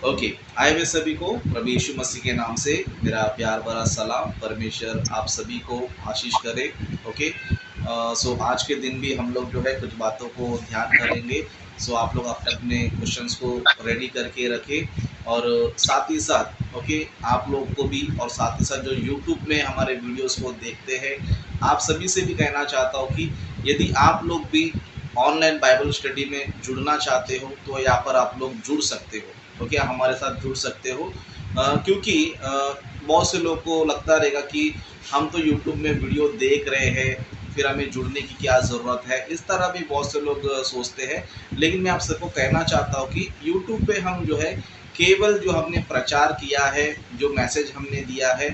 Okay. आए हुए सभी को प्रभु यीशु मसीह के नाम से मेरा प्यार भरा सलाम। परमेश्वर आप सभी को आशीष करे। ओके। सो आज के दिन भी हम लोग जो है कुछ बातों को ध्यान करेंगे। सो आप लोग अपने अपने क्वेश्चंस को रेडी करके रखें और साथ ही साथ ओके आप लोग को भी और साथ ही साथ जो यूट्यूब में हमारे वीडियोस को देखते हैं आप सभी से भी कहना चाहता हूँ कि यदि आप लोग भी ऑनलाइन बाइबल स्टडी में जुड़ना चाहते हो तो यहाँ पर आप लोग जुड़ सकते हो। ओके हमारे साथ जुड़ सकते हो क्योंकि बहुत से लोग को लगता रहेगा कि हम तो यूट्यूब में वीडियो देख रहे हैं फिर हमें जुड़ने की क्या ज़रूरत है, इस तरह भी बहुत से लोग सोचते हैं। लेकिन मैं आप सबको कहना चाहता हूँ कि यूट्यूब पे हम जो है केवल जो हमने प्रचार किया है, जो मैसेज हमने दिया है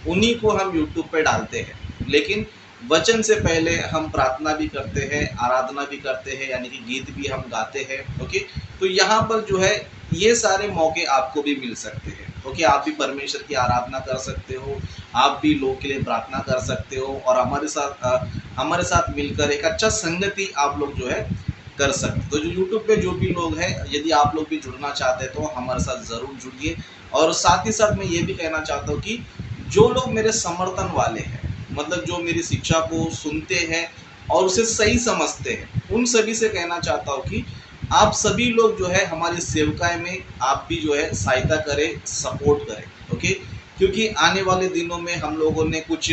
उन्हीं को हम यूट्यूब पे डालते हैं। लेकिन वचन से पहले हम प्रार्थना भी करते हैं, आराधना भी करते हैं, यानी कि गीत भी हम गाते हैं। ओके। तो यहाँ पर जो है ये सारे मौके आपको भी मिल सकते हैं। ओके आप भी परमेश्वर की आराधना कर सकते हो, आप भी लोग के लिए प्रार्थना कर सकते हो और हमारे साथ मिलकर एक अच्छा संगति आप लोग जो है कर सकते हो। तो जो यूट्यूब पे जो भी लोग हैं यदि आप लोग भी जुड़ना चाहते हैं तो हमारे साथ ज़रूर जुड़िए। और साथ ही साथ मैं ये भी कहना चाहता हूँ कि जो लोग मेरे समर्थन वाले हैं, मतलब जो मेरी शिक्षा को सुनते हैं और उसे सही समझते हैं, उन सभी से कहना चाहता हूँ कि आप सभी लोग जो है हमारी सेवकाई में आप भी जो है सहायता करें, सपोर्ट करें। ओके। क्योंकि आने वाले दिनों में हम लोगों ने कुछ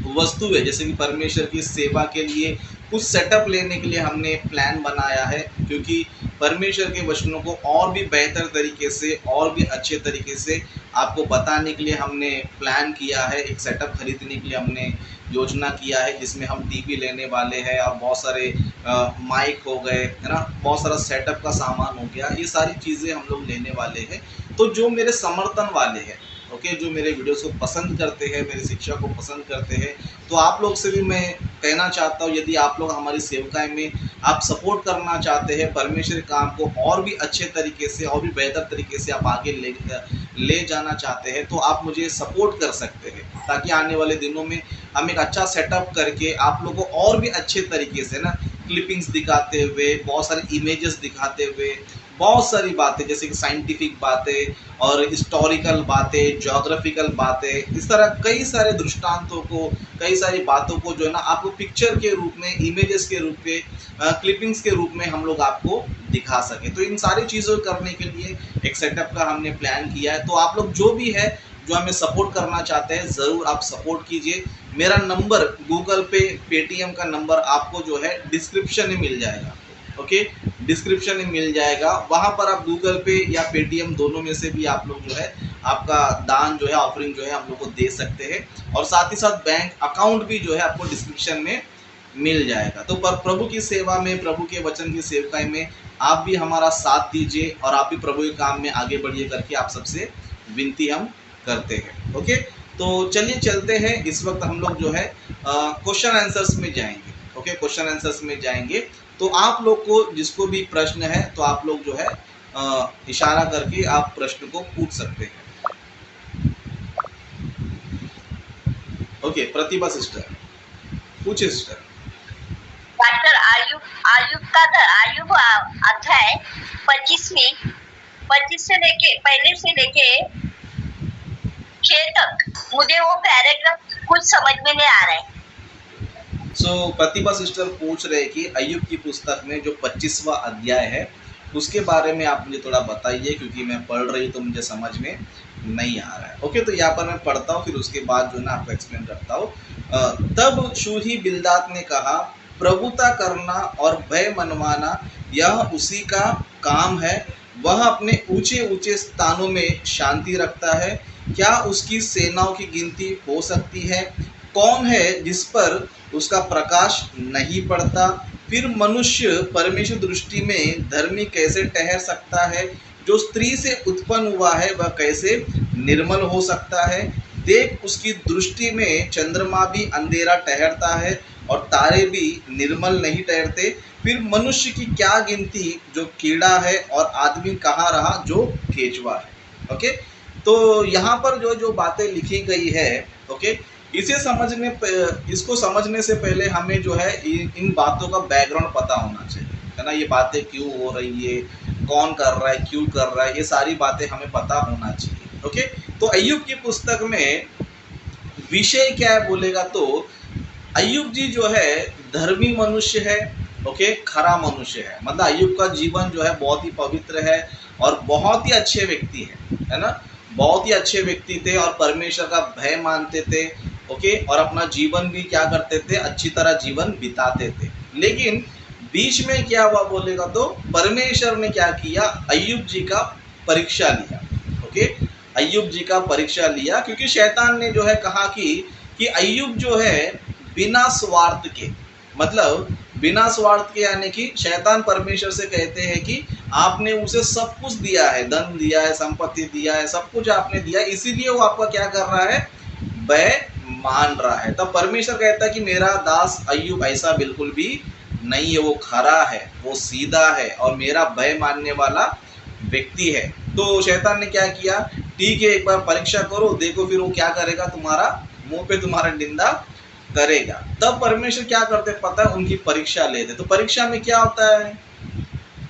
वस्तु है जैसे कि परमेश्वर की सेवा के लिए कुछ सेटअप लेने के लिए हमने प्लान बनाया है। क्योंकि परमेश्वर के वचनों को और भी बेहतर तरीके से और भी अच्छे तरीके से आपको बताने के लिए हमने प्लान किया है। एक सेटअप खरीदने के लिए हमने योजना किया है जिसमें हम टीवी लेने वाले हैं और बहुत सारे माइक हो गए है ना, बहुत सारा सेटअप का सामान हो गया, ये सारी चीज़ें हम लोग लेने वाले हैं। तो जो मेरे समर्थन वाले हैं ओके जो मेरे वीडियोस को पसंद करते हैं, मेरी शिक्षा को पसंद करते हैं, तो आप लोग से भी मैं कहना चाहता हूँ यदि आप लोग हमारी सेवकाई में आप सपोर्ट करना चाहते हैं, परमेश्वर के काम को और भी अच्छे तरीके से और भी बेहतर तरीके से आप आगे ले जाना चाहते हैं तो आप मुझे सपोर्ट कर सकते हैं ताकि आने वाले दिनों में हम एक अच्छा सेटअप करके आप लोगों को और भी अच्छे तरीके से ना क्लिपिंग्स दिखाते हुए, बहुत सारे इमेजेस दिखाते हुए, बहुत सारी बातें जैसे कि साइंटिफिक बातें और हिस्टोरिकल बातें, ज्योग्राफिकल बातें, इस तरह कई सारे दृष्टांतों को, कई सारी बातों को जो है ना आपको पिक्चर के रूप में, इमेजेस के रूप में, क्लिपिंग्स के रूप में हम लोग आपको दिखा सके। तो इन सारी चीज़ों करने के लिए एक सेटअप का हमने प्लान किया है। तो आप लोग जो भी है जो हमें सपोर्ट करना चाहते हैं ज़रूर आप सपोर्ट कीजिए। मेरा नंबर गूगल पे, पेटीएम का नंबर आपको जो है डिस्क्रिप्शन में मिल जाएगा। ओके डिस्क्रिप्शन में मिल जाएगा, वहाँ पर आप गूगल पे या पेटीएम दोनों में से भी आप लोग जो है आपका दान जो है, ऑफरिंग जो है हम लोग को दे सकते हैं। और साथ ही साथ बैंक अकाउंट भी जो है आपको डिस्क्रिप्शन में मिल जाएगा। तो पर प्रभु की सेवा में, प्रभु के वचन की सेवकाई में आप भी हमारा साथ दीजिए और आप भी प्रभु के काम में आगे बढ़िए करके आप सबसे विनती हम करते हैं। ओके तो चलिए चलते हैं। इस वक्त हम लोग जो है क्वेश्चन आंसर्स में जाएंगे। ओके क्वेश्चन आंसर्स में जाएंगे। तो आप लोग को जिसको भी प्रश्न है तो आप लोग जो है इशारा करके आप प्रश्न को पूछ सकते हैं। ओके प्रतिभा सिस्टर पूछे सिस्टर। डॉक्टर आयुब आयुब का आयुब अध्याय 25 में 25 से लेके पहले से लेके 6 तक मुझे वो पैराग्राफ कुछ समझ में नहीं आ रहा है। प्रतिभा सिस्टर पूछ रहे कि अय्यूब की पुस्तक में जो 25वां अध्याय है उसके बारे में आप मुझे थोड़ा बताइए क्योंकि मैं पढ़ रही हूँ तो मुझे समझ में नहीं आ रहा है। ओके तो यहाँ पर मैं पढ़ता हूँ फिर उसके बाद जो ना आपको एक्सप्लेन करता हूँ। तब शूही बिल्दात ने कहा, प्रभुता करना और भय मनवाना यह उसी का काम है। वह अपने ऊंचे ऊंचे स्थानों में शांति रखता है। क्या उसकी सेनाओं की गिनती हो सकती है? कौन है जिस पर उसका प्रकाश नहीं पड़ता? फिर मनुष्य परमेश्वर दृष्टि में धर्मी कैसे ठहर सकता है? जो स्त्री से उत्पन्न हुआ है वह कैसे निर्मल हो सकता है? देख उसकी दृष्टि में चंद्रमा भी अंधेरा ठहरता है और तारे भी निर्मल नहीं ठहरते। फिर मनुष्य की क्या गिनती जो कीड़ा है और आदमी कहाँ रहा जो केचुआ है। ओके तो यहाँ पर जो जो बातें लिखी गई है ओके इसको समझने से पहले हमें जो है इन बातों का बैकग्राउंड पता होना चाहिए है ना। ये बातें क्यों हो रही है, कौन कर रहा है, क्यों कर रहा है, ये सारी बातें हमें पता होना चाहिए। ओके, तो अय्यूब की पुस्तक में विषय क्या है बोलेगा तो अय्यूब जी जो है धर्मी मनुष्य है। ओके, खरा मनुष्य है, मतलब अय्यूब का जीवन जो है बहुत ही पवित्र है और बहुत ही अच्छे व्यक्ति है ना, बहुत ही अच्छे व्यक्ति थे और परमेश्वर का भय मानते थे। ओके, और अपना जीवन भी क्या करते थे, अच्छी तरह जीवन बिताते थे। लेकिन बीच में क्या हुआ बोलेगा तो परमेश्वर ने क्या किया, अय्यूब जी का परीक्षा लिया। ओके, अय्यूब जी का परीक्षा लिया क्योंकि शैतान ने जो है कहा कि अय्यूब जो है बिना स्वार्थ के, मतलब बिना स्वार्थ के, यानी कि शैतान परमेश्वर से कहते हैं कि आपने उसे सब कुछ दिया है, धन दिया है, संपत्ति दिया है, सब कुछ आपने दिया है, इसीलिए वो आपका क्या कर रहा है, भय मान रहा है। तब परमेश्वर कहता है कि मेरा दास अय्यूब ऐसा बिल्कुल भी नहीं है, वो खरा है, वो सीधा है और मेरा भय मानने वाला व्यक्ति है। तो शैतान ने क्या किया, ठीक है एक बार परीक्षा करो, देखो फिर वो क्या करेगा, तुम्हारा मुंह पे तुम्हारा निंदा करेगा। तब परमेश्वर क्या करते पता है, उनकी परीक्षा लेते। तो परीक्षा में क्या होता है,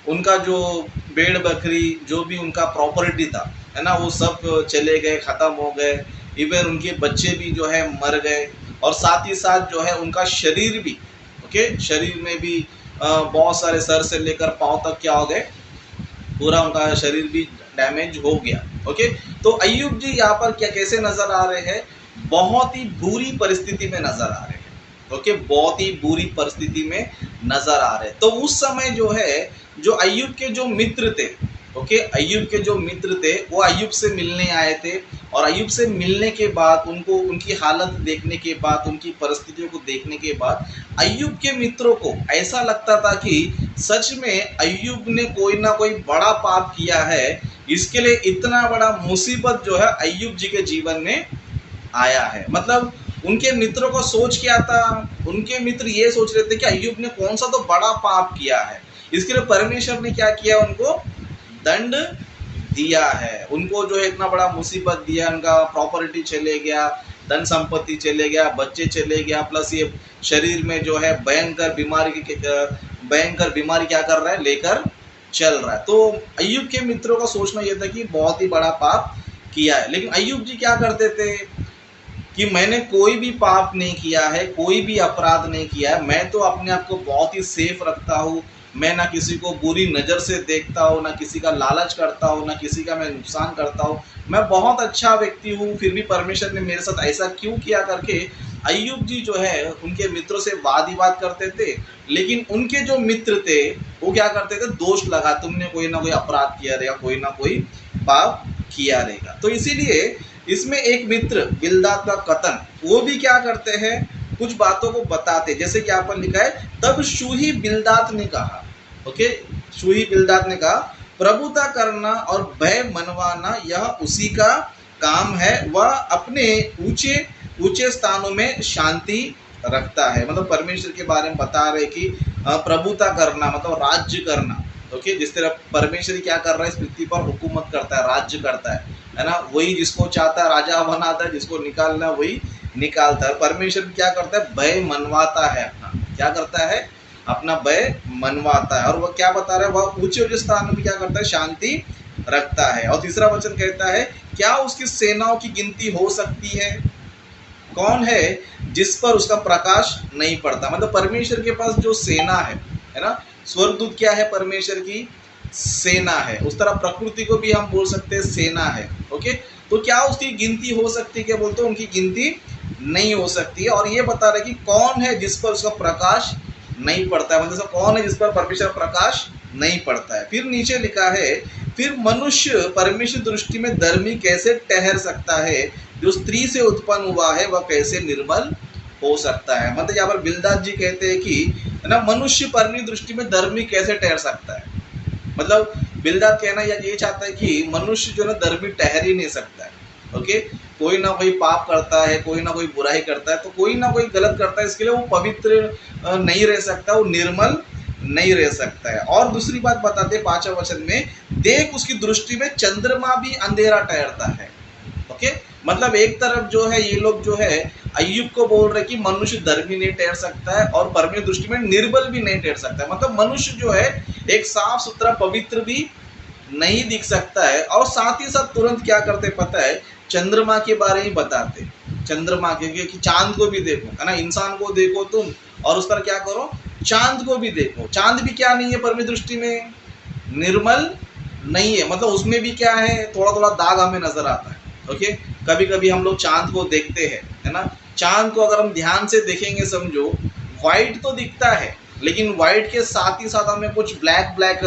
उनका जो भेड़ बकरी जो भी उनका प्रॉपर्टी था है ना, वो सब चले गए, खत्म हो गए। इवन उनके बच्चे भी जो है मर गए और साथ ही साथ जो है उनका शरीर भी, ओके, शरीर में भी बहुत सारे सर से लेकर पांव तक क्या हो गए, पूरा उनका शरीर भी डैमेज हो गया। ओके, तो अय्यूब जी यहाँ पर क्या कैसे नजर आ रहे हैं, बहुत ही बुरी परिस्थिति में नजर आ रहे हैं। ओके, बहुत ही बुरी परिस्थिति में नजर आ रहे हैं। तो उस समय जो है, जो अय्यूब के जो मित्र थे, ओके, अय्यूब के जो मित्र थे वो अय्यूब से मिलने आए थे और अय्यूब से मिलने के बाद उनको उनकी हालत देखने के बाद, उनकी परिस्थितियों को देखने के बाद अय्यूब के मित्रों को ऐसा लगता था कि सच में अय्यूब ने कोई ना कोई बड़ा पाप किया है, इसके लिए इतना बड़ा मुसीबत जो है अय्यूब जी के जीवन में आया है। मतलब उनके मित्रों का सोच क्या था, उनके मित्र ये सोच रहे थे कि अय्यूब ने कौन सा तो बड़ा पाप किया है, इसके लिए परमेश्वर ने क्या किया, उनको दंड दिया है, उनको जो है इतना बड़ा मुसीबत दिया, उनका प्रॉपर्टी चले गया, धन संपत्ति चले गया, बच्चे चले गया, प्लस ये शरीर में जो है भयंकर बीमारी क्या कर रहा है, लेकर चल रहा है। तो अय्यूब के मित्रों का सोचना यह था कि बहुत ही बड़ा पाप किया है। लेकिन अय्यूब जी क्या करते थे कि मैंने कोई भी पाप नहीं किया है, कोई भी अपराध नहीं किया है, मैं तो अपने आप को बहुत ही सेफ रखता हूँ, मैं ना किसी को बुरी नज़र से देखता हूँ, ना किसी का लालच करता हूँ, ना किसी का मैं नुकसान करता हूँ, मैं बहुत अच्छा व्यक्ति हूँ, फिर भी परमेश्वर ने मेरे साथ ऐसा क्यों किया करके अय्यूब जी जो है उनके मित्रों से वाद विवाद करते थे। लेकिन उनके जो मित्र थे वो क्या करते थे, दोष लगा, तुमने कोई ना कोई अपराध किया रहेगा, कोई ना कोई पाप किया रहेगा। तो इसीलिए इसमें एक मित्र बिल्दाद का कतन, वो भी क्या करते हैं, कुछ बातों को बताते, जैसे कि यहाँ पर लिखा है, तब शूही बिल्दाद ने कहा, ओके, शूही बिल्दाद ने कहा, प्रभुता करना और भय मनवाना यह उसी का काम है, वह अपने ऊंचे ऊंचे स्थानों में शांति रखता है। मतलब परमेश्वर के बारे में बता रहे कि प्रभुता करना मतलब राज्य करना। ओके, जिस तरह परमेश्वर क्या कर रहा है, इस पृथ्वी पर हुकूमत करता है, राज्य करता है ना, वही जिसको चाहता है राजा बनाता है, जिसको निकालना है वही निकालता है। परमेश्वर क्या करता है, भय मनवाता है, अपना क्या करता है, अपना भय मनवाता है। और वह क्या बता रहा है, वह ऊंचे ऊंचे स्थान में क्या करता है, शांति रखता है। और तीसरा वचन कहता है, क्या उसकी सेनाओं की गिनती हो सकती है, कौन है जिस पर उसका प्रकाश नहीं पड़ता। मतलब परमेश्वर के पास जो सेना है ना, स्वर्गदूत क्या है, परमेश्वर की सेना है। उस तरह प्रकृति को भी हम बोल सकते हैं सेना है। ओके, तो क्या उसकी गिनती हो सकती है, क्या बोलते हैं, उनकी गिनती नहीं हो सकती है। और ये बता रहे कि कौन है जिस पर उसका प्रकाश नहीं पड़ता है, मतलब कौन है जिस पर परमेश्वर प्रकाश नहीं पड़ता है। फिर नीचे लिखा है, फिर मनुष्य परमेश्वर दृष्टि में धर्मी कैसे ठहर सकता है, जो स्त्री से उत्पन्न हुआ है वह कैसे निर्मल हो सकता है। मतलब यहाँ पर बिल्दाद जी कहते हैं कि है ना, मनुष्य परमेश्वर दृष्टि में धर्मी कैसे ठहर सकता है। मतलब बिल्दाद कहना ये चाहता है कि मनुष्य जो है धर्मी ठहर ही नहीं सकता है। ओके, कोई ना कोई पाप करता है, कोई ना कोई बुराई करता है, तो कोई ना कोई गलत करता है, इसके लिए वो पवित्र नहीं रह सकता, वो निर्मल नहीं रह सकता है। और दूसरी बात बताते 5वें वचन में, देख उसकी दृष्टि में चंद्रमा भी अंधेरा ठहरता है। ओके, मतलब एक तरफ जो है ये लोग जो है अय्यूब को बोल रहे कि मनुष्य धर्मी नहीं ठहर सकता है और परमेश्वर दृष्टि में निर्बल भी नहीं ठहर सकता है। मतलब मनुष्य जो है एक साफ सुथरा पवित्र भी नहीं दिख सकता है। और साथ ही साथ तुरंत क्या करते पता है, चंद्रमा के बारे में बताते, चंद्रमा के कि चांद को भी देखो, है ना, इंसान को देखो तुम और उस पर क्या करो, चांद को भी देखो। चांद भी क्या नहीं है परमेश्वर दृष्टि में, निर्मल नहीं है, मतलब उसमें भी क्या है, थोड़ा थोड़ा दाग हमें नजर आता है। ओके, कभी कभी हम लोग चांद को देखते हैं, है ना, चांद को अगर हम ध्यान से देखेंगे समझो, व्हाइट तो दिखता है, लेकिन व्हाइट के साथ ही साथ हमें कुछ ब्लैक ब्लैक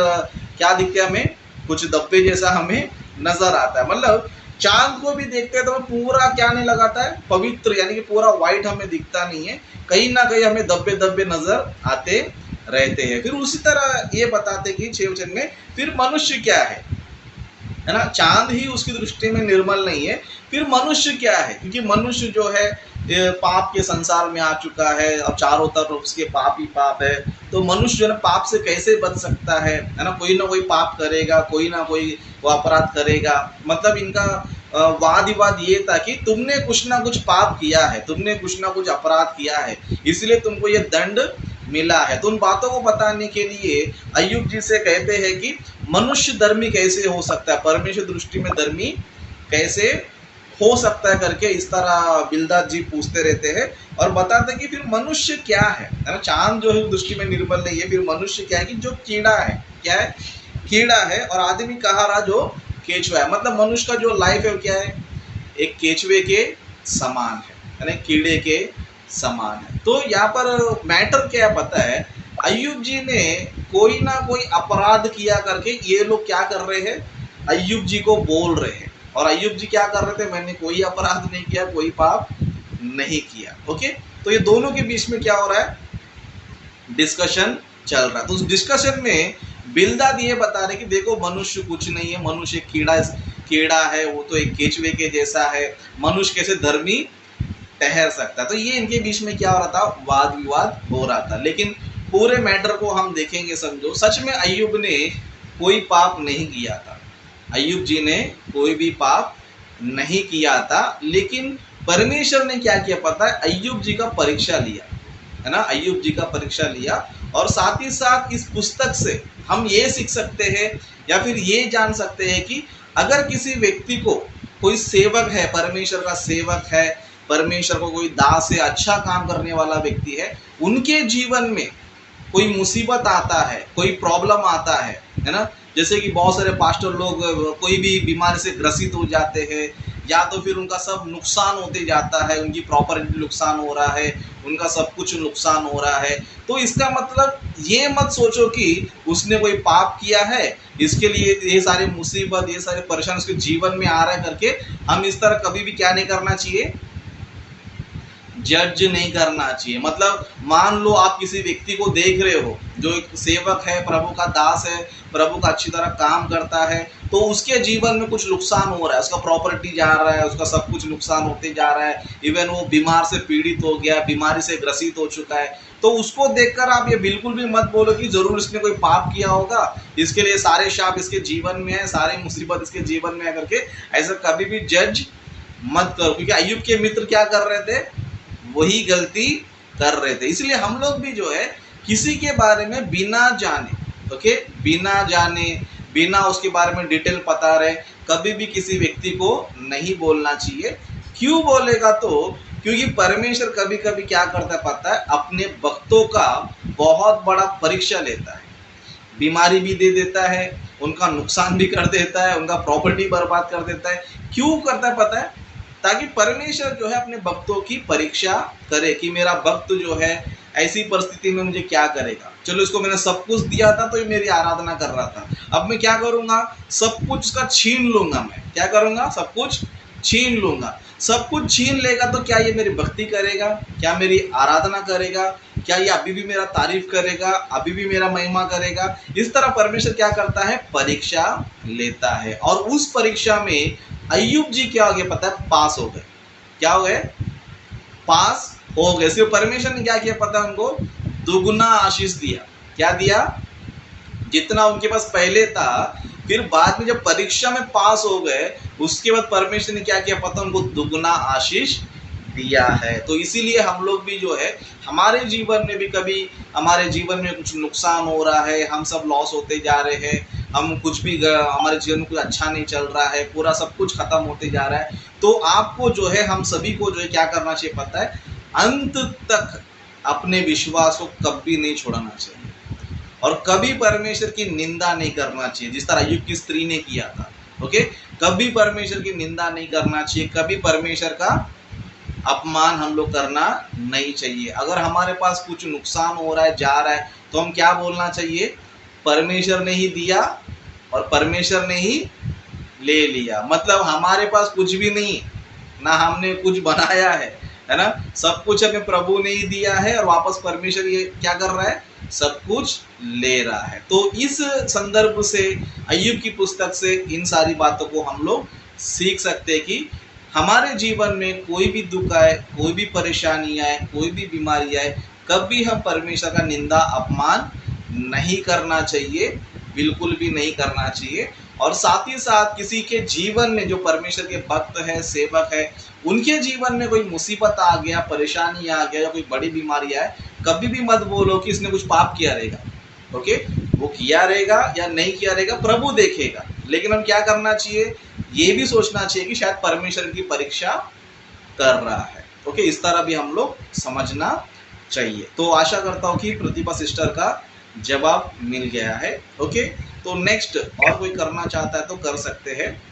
क्या दिखते हैं, हमें कुछ धब्बे जैसा हमें नजर आता है। मतलब चांद को भी देखते हैं तो पूरा क्या नहीं लगाता है, पवित्र, यानी कि पूरा व्हाइट हमें दिखता नहीं है, कहीं ना कहीं हमें धब्बे धब्बे नजर आते रहते हैं। फिर उसी तरह ये बताते कि 6 वचन में फिर मनुष्य क्या है ना, चांद ही उसकी दृष्टि में निर्मल नहीं है, फिर मनुष्य क्या है, क्योंकि मनुष्य जो है पाप के संसार में आ चुका है और चारों तरफ उसके पाप ही पाप है। तो मनुष्य जो है पाप से कैसे बच सकता है ना, कोई ना कोई पाप करेगा, कोई ना कोई वो अपराध करेगा। मतलब इनका वाद विवाद ये था कि तुमने कुछ ना कुछ पाप किया है, तुमने कुछ ना कुछ अपराध किया है, इसलिए तुमको ये दंड मिला है। तो उन बातों को बताने के लिए अय्यूब जी से कहते हैं कि मनुष्य धर्मी कैसे हो सकता है, परमेश्वर दृष्टि में धर्मी कैसे हो सकता है करके इस तरह बिलदाद जी पूछते रहते हैं और बताते हैं कि फिर मनुष्य क्या है ना, चांद जो है दृष्टि में निर्बल नहीं है, फिर मनुष्य क्या है कि जो कीड़ा है, क्या है, कीड़ा है, और आदमी कहा रहा जो केचुआ है। मतलब मनुष्य का जो लाइफ है वो क्या है, एक केचुए के समान है ना, कीड़े के समान है। तो यहाँ पर मैटर क्या पता है, अय्यूब जी ने कोई ना कोई अपराध किया करके ये लोग क्या कर रहे हैं, अय्यूब जी को बोल रहे हैं। और अय्यूब जी क्या कर रहे थे, मैंने कोई अपराध नहीं किया, कोई पाप नहीं किया। ओके, तो ये दोनों के बीच में क्या हो रहा है, डिस्कशन चल रहा है। तो उस डिस्कशन में बिलदाद ये बता रहे कि देखो मनुष्य कुछ नहीं है, मनुष्य कीड़ा है, वो तो एक केचुए के जैसा है, मनुष्य कैसे धर्मी ठहर सकता है। तो ये इनके बीच में क्या हो रहा था, वाद विवाद हो रहा था। लेकिन पूरे मैटर को हम देखेंगे समझो, सच में अय्यूब ने कोई पाप नहीं किया था, अय्यूब जी ने कोई भी पाप नहीं किया था। लेकिन परमेश्वर ने क्या किया पता है, अय्यूब जी का परीक्षा लिया, है ना, अय्यूब जी का परीक्षा लिया। और साथ ही साथ इस पुस्तक से हम ये सीख सकते हैं या फिर ये जान सकते हैं कि अगर किसी व्यक्ति को, कोई सेवक है, परमेश्वर का सेवक है, परमेश्वर को कोई दास है, अच्छा काम करने वाला व्यक्ति है, उनके जीवन में कोई मुसीबत आता है, कोई प्रॉब्लम आता है ना, जैसे कि बहुत सारे पास्टर लोग कोई भी बीमारी से ग्रसित हो जाते हैं, या तो फिर उनका सब नुकसान होते जाता है, उनकी प्रॉपर्टी नुकसान हो रहा है, उनका सब कुछ नुकसान हो रहा है। तो इसका मतलब ये मत सोचो कि उसने कोई पाप किया है, इसके लिए ये सारे मुसीबत, ये सारे परेशानी उसके जीवन में आ रहा है करके हम इस तरह कभी भी क्या नहीं करना चाहिए, जज नहीं करना चाहिए। मतलब मान लो आप किसी व्यक्ति को देख रहे हो जो एक सेवक है, प्रभु का दास है, प्रभु का अच्छी तरह काम करता है, तो उसके जीवन में कुछ नुकसान हो रहा है, उसका प्रॉपर्टी जा रहा है, उसका सब कुछ नुकसान होते जा रहा है, इवन वो बीमार से पीड़ित हो गया, बीमारी से ग्रसित हो चुका है। तो उसको देखकर आप ये बिल्कुल भी मत बोलो कि जरूर इसने कोई पाप किया होगा, इसके लिए सारे शाप इसके जीवन में है, सारे मुसीबत इसके जीवन में है करके ऐसा कभी भी जज मत करो। क्योंकि अय्यूब के मित्र क्या कर रहे थे, वही गलती कर रहे थे। इसलिए हम लोग भी जो है किसी के बारे में बिना जाने, ओके, बिना जाने, बिना उसके बारे में डिटेल पता रहे कभी भी किसी व्यक्ति को नहीं बोलना चाहिए। क्यों बोलेगा, तो क्योंकि परमेश्वर कभी कभी क्या करता है पता है, अपने भक्तों का बहुत बड़ा परीक्षा लेता है, बीमारी भी दे देता है, उनका नुकसान भी कर देता है, उनका प्रॉपर्टी बर्बाद कर देता है। क्यों करता है पता है, ताकि परमेश्वर जो है अपने भक्तों की परीक्षा करे कि मेरा भक्त जो है ऐसी परिस्थिति में मुझे क्या करेगा। चलो इसको मैंने सब कुछ दिया था तो ये मेरी आराधना कर रहा था, अब मैं क्या करूंगा, सब कुछ उसका छीन लूंगा। मैं क्या करूंगा, सब कुछ छीन लूंगा। सब कुछ छीन लेगा तो क्या ये मेरी भक्ति करेगा, क्या मेरी आराधना करेगा, क्या ये अभी भी मेरा तारीफ करेगा, अभी भी मेरा महिमा करेगा। इस तरह परमेश्वर क्या करता है, परीक्षा लेता है। और उस परीक्षा में अय्यूब जी क्या हो गए पता है, पास हो गए। क्या हो गए, पास हो गए। सिर्फ परमेश्वर ने क्या किया पता है, उनको दुगुना आशीष दिया। क्या दिया, जितना उनके पास पहले था, फिर बाद में जब परीक्षा में पास हो गए उसके बाद परमेश्वर ने क्या किया पता, उनको दुगुना आशीष दिया है। तो इसीलिए हम लोग भी जो है, हमारे जीवन में भी कभी हमारे जीवन में कुछ नुकसान हो रहा है, हम सब लॉस होते जा रहे हैं, हम कुछ भी हमारे जीवन में कुछ अच्छा नहीं चल रहा है, पूरा सब कुछ खत्म होते जा रहा है, तो आपको जो है, हम सभी को जो है क्या करना चाहिए पता है, अंत तक अपने विश्वास को कभी नहीं छोड़ना चाहिए और कभी परमेश्वर की निंदा नहीं करना चाहिए, जिस तरह अय्यूब की स्त्री ने किया था। ओके, कभी परमेश्वर की निंदा नहीं करना चाहिए, कभी परमेश्वर का अपमान हम लोग करना नहीं चाहिए। अगर हमारे पास कुछ नुकसान हो रहा है, जा रहा है, तो हम क्या बोलना चाहिए, परमेश्वर ने ही दिया और परमेश्वर ने ही ले लिया। मतलब हमारे पास कुछ भी नहीं, ना हमने कुछ बनाया है ना, सब कुछ हमें प्रभु ने ही दिया है और वापस परमेश्वर ये क्या कर रहा है, सब कुछ ले रहा है। तो इस संदर्भ से, अय्यूब की पुस्तक से इन सारी बातों को हम लोग सीख सकते हैं कि हमारे जीवन में कोई भी दुख आए, कोई भी परेशानी आए, कोई भी बीमारी आए, कभी हम परमेश्वर का निंदा अपमान नहीं करना चाहिए, बिल्कुल भी नहीं करना चाहिए। और साथ ही साथ किसी के जीवन में, जो परमेश्वर के भक्त है, सेवक है, उनके जीवन में कोई मुसीबत आ गया, परेशानी आ गया या कोई बड़ी बीमारी आए, कभी भी मत बोलो कि इसने कुछ पाप किया रहेगा। ओके, वो किया रहेगा या नहीं किया रहेगा प्रभु देखेगा, लेकिन हम क्या करना चाहिए, ये भी सोचना चाहिए कि शायद परमेश्वर की परीक्षा कर रहा है। ओके, इस तरह भी हम लोग समझना चाहिए। तो आशा करता हूँ कि प्रतिभा सिस्टर का जवाब मिल गया है। ओके, तो नेक्स्ट और कोई करना चाहता है तो कर सकते हैं।